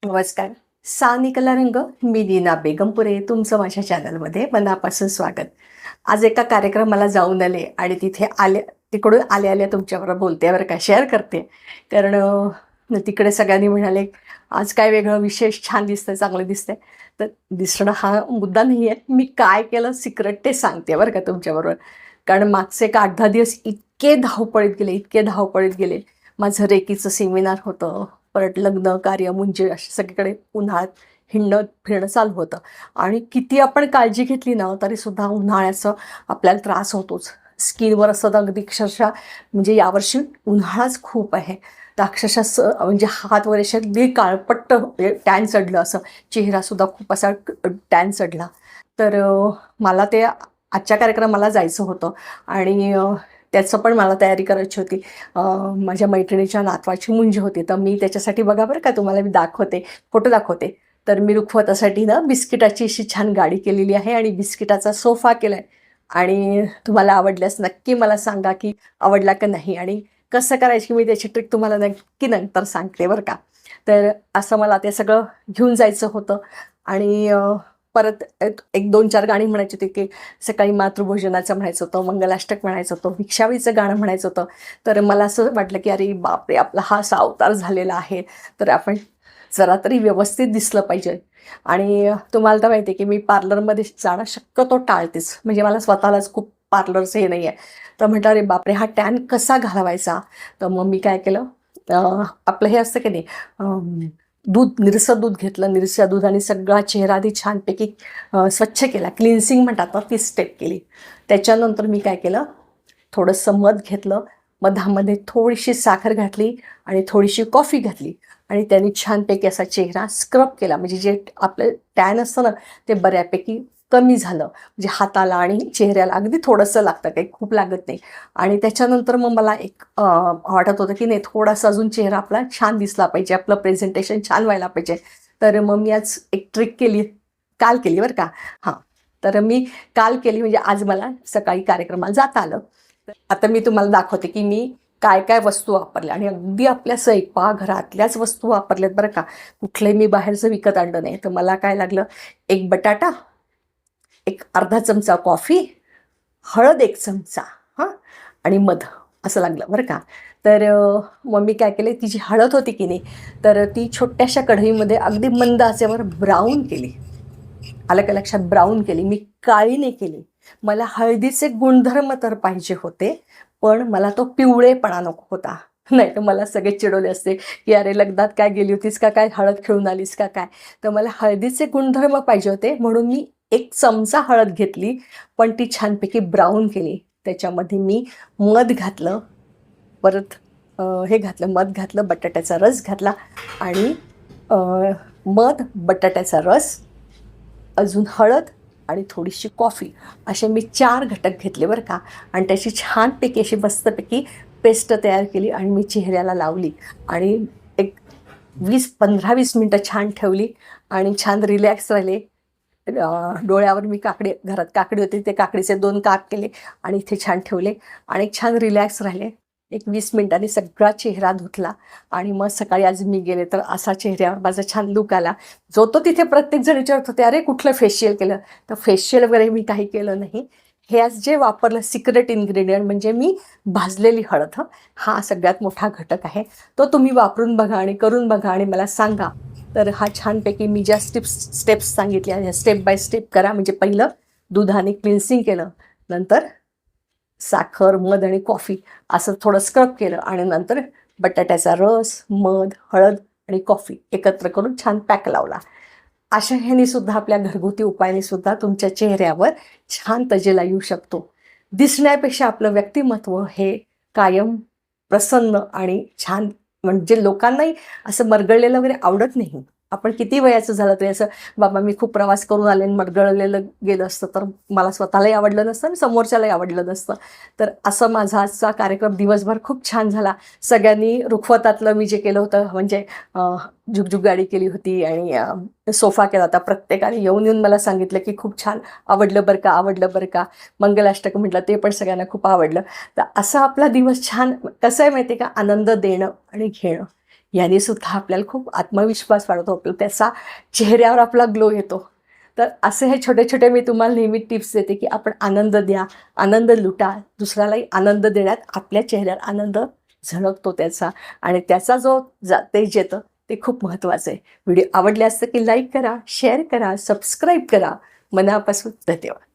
नमस्कार. सानी कला रंग. मी नीना बेगमपुरे. तुमचं माझ्या चॅनलमध्ये मनापासून स्वागत. आज एका कार्यक्रमाला जाऊन आले आणि तिकडून आल्या तुमच्याबरोबर बोलते बरं का, शेअर करते. कारण तिकडे सगळ्यांनी म्हणाले, आज काय वेगळं विशेष, छान दिसतंय, चांगलं दिसतंय. तर दिसणं हा मुद्दा नाही आहे, मी काय केलं सिक्रेट ते सांगते बरं का तुमच्याबरोबर. कारण मागचे एक 8-10 दिवस इतके धावपळीत गेले. माझं रेकीचं सेमिनार होतं, परत लग्न कार्य म्हणजे असे सगळीकडे उन्हाळ्यात हिंडणं फिरणं चालू होतं. आणि किती आपण काळजी घेतली ना तरीसुद्धा उन्हाळ्याचं आपल्याला त्रास होतोच. स्किनवर असं अगदी अक्षरशः, म्हणजे यावर्षी उन्हाळाच खूप आहे. तर अक्षरशः म्हणजे हात वगैरे असे अगदी काळपट्ट टॅन चढलं, असं चेहरासुद्धा खूप असा टॅन चढला. तर मला ते आजच्या कार्यक्रमाला जायचं होतं आणि त्याचं पण मला तयारी करायची होती. माझ्या मैत्रिणीच्या नातवाची मुंज होती, तर मी त्याच्यासाठी बघा बरं का, तुम्हाला मी दाखवते, फोटो दाखवते. तर मी रुखवतासाठी ना बिस्किटाची अशी छान गाडी केलेली आहे आणि बिस्किटाचा सोफा केला आहे. आणि तुम्हाला आवडल्यास नक्की मला सांगा की आवडला का नाही, आणि कसं करायची मी त्याची ट्रिक तुम्हाला नक्की नंतर सांगते बरं का. तर असं मला ते सगळं घेऊन जायचं होतं. आणि परत एक 2-4 गाणी म्हणायची होती, की सकाळी मातृभोजनाचं म्हणायचं होतं, मंगलाष्टक म्हणायचं होतं, भिक्षावीचं गाणं म्हणायचं होतं. तर मला असं वाटलं की अरे बापरे, आपला हा असा अवतार झालेला आहे, तर आपण जरा तरी व्यवस्थित दिसलं पाहिजे. आणि तुम्हाला तर माहिती आहे की मी पार्लरमध्ये जाणं शक्यतो टाळतेच, म्हणजे मला स्वतःलाच खूप पार्लरचं हे नाही आहे. तर म्हटलं अरे बापरे, हा टॅन कसा घालवायचा. तर मग मी काय केलं, आपलं हे असतं की नाही, निरसं दूध घेतलं, निरसं दूध, आणि सगळा चेहरा आधी छानपैकी स्वच्छ केला, क्लिन्सिंग म्हणतात ना, ती स्टेप केली. त्याच्यानंतर मी काय केलं, थोडंसं मध घेतलं, मधामध्ये थोडीशी साखर घातली आणि थोडीशी कॉफी घातली, आणि त्यांनी छानपैकी असा चेहरा स्क्रब केला. म्हणजे जे आपलं टॅन असतं ना, ते बऱ्यापैकी कमी झालं. म्हणजे हाताला आणि चेहऱ्याला अगदी थोडंसं लागतं, काही खूप लागत नाही. आणि त्याच्यानंतर मग मला एक वाटत होतं की नाही, थोडासा अजून चेहरा आपला छान दिसला पाहिजे, आपलं प्रेझेंटेशन छान व्हायला पाहिजे. तर मग मी आज एक ट्रिक केली, काल केली बरं का. हां, तर मी काल केली, म्हणजे आज मला सकाळी कार्यक्रमाला जाता आलं. तर आता मी तुम्हाला दाखवते की मी काय काय वस्तू वापरल्या, आणि अगदी आपल्या स्वयंपाकघरातल्याच वस्तू वापरल्यात बरं का. कुठलंही मी बाहेरचं विकत आणलं नाही. तर मला काय लागलं, एक बटाटा, एक अर्धा चमचा कॉफी, हळद 1 चमचा, हां, आणि मध, असं लागलं बरं का. तर मग मी काय केले, ती जी हळद होती की नाही, तर ती छोट्याशा कढईमध्ये अगदी मंद आचेवर ब्राऊन केली. आलं का लक्षात, ब्राऊन केली, मी काळी नाही केली. मला हळदीचे गुणधर्म तर पाहिजे होते, पण मला तो पिवळेपणा नको होता. नाही तर मला सगळे चिडवले असते की अरे लग्नात काय गेली होतीस का काय, हळद खेळून आलीस का काय. तर मला हळदीचे गुणधर्म पाहिजे होते, म्हणून मी 1 चमचा हळद घेतली, पण ती छानपैकी ब्राऊन केली. त्याच्यामध्ये मी मध घातलं, परत हे घातलं, मध घातलं, बटाट्याचा रस घातला, आणि अ, मध, बटाट्याचा रस, अजून हळद आणि थोडीशी कॉफी, असे मी 4 घटक घेतले बरं का. आणि त्याची छानपैकी अशी मस्तपैकी पेस्ट तयार केली आणि मी चेहऱ्याला लावली, आणि एक 15-20 मिनटं छान ठेवली, आणि छान रिलॅक्स राहिले. डोळ्यावर मी घरात काकडी होती, ते काकडीचे 2 काप केले आणि इथे छान ठेवले, आणि छान रिलॅक्स राहिले. एक 20 मिनिटांनी सगळा चेहरा धुतला, आणि मग सकाळी आज मी गेले तर असा चेहऱ्यावर माझा छान लूक आला. जो तो तिथे प्रत्येकजण विचारत होते, अरे कुठलं फेशियल केलं. तर फेशियल वगैरे मी काही केलं नाही. हे आज जे वापरलं सिक्रेट इन्ग्रेडियंट म्हणजे मी भाजलेली हळद. हा सगळ्यात मोठा घटक आहे. तो तुम्ही वापरून बघा आणि करून बघा आणि मला सांगा. तर हा छानपैकी मी ज्या स्टेप्स सांगितल्या, ह्या स्टेप बाय स्टेप करा. म्हणजे पहिलं दुधाने क्लिन्सिंग केलं, नंतर साखर, मध आणि कॉफी असं थोडं स्क्रब केलं, आणि नंतर बटाट्याचा रस, मध, हळद आणि कॉफी एकत्र करून छान पॅक लावला. अशा ह्याने सुद्धा, आपल्या घरगुती उपायाने सुद्धा तुमच्या चेहऱ्यावर छान तजेला येऊ शकतो. दिसण्यापेक्षा आपलं व्यक्तिमत्व हे कायम प्रसन्न आणि छान, म्हणजे लोकांनाही असं मरगळलेलं वगैरे आवडत नाही. आपण किती वयाचं झालं तरी असं, बाबा मी खूप प्रवास करून आले आणि मरगळलेलं गेलं असतं तर मला स्वतःलाही आवडलं नसतं आणि समोरच्यालाही आवडलं नसतं. तर असं माझा आजचा कार्यक्रम दिवसभर खूप छान झाला. सगळ्यांनी रुखवतातलं मी जे केलं होतं, म्हणजे झुकझुक गाडी केली होती आणि सोफा केला होता. प्रत्येकाने येऊन येऊन मला सांगितलं की खूप छान, आवडलं बरं का, आवडलं बरं का. मंगलाष्टक म्हटलं, ते पण सगळ्यांना खूप आवडलं. तर असा आपला दिवस छान. कसं आहे माहिती आहे का, आनंद देणं आणि घेणं याने सुद्धा आपल्याला खूप आत्मविश्वास वाढतो, आपला त्याचा चेहऱ्यावर आपला ग्लो येतो. तर असे हे छोटे छोटे मी तुम्हाला नेहमी टिप्स देते की आपण आनंद द्या, आनंद लुटा, दुसऱ्यालाही आनंद देण्यात आपल्या चेहऱ्यावर आनंद झळकतो त्याचा, आणि त्याचा जो तेज येतं ते खूप महत्त्वाचं आहे. व्हिडिओ आवडले असतं की लाईक करा, शेअर करा, सबस्क्राईब करा. मनापासून धन्यवाद.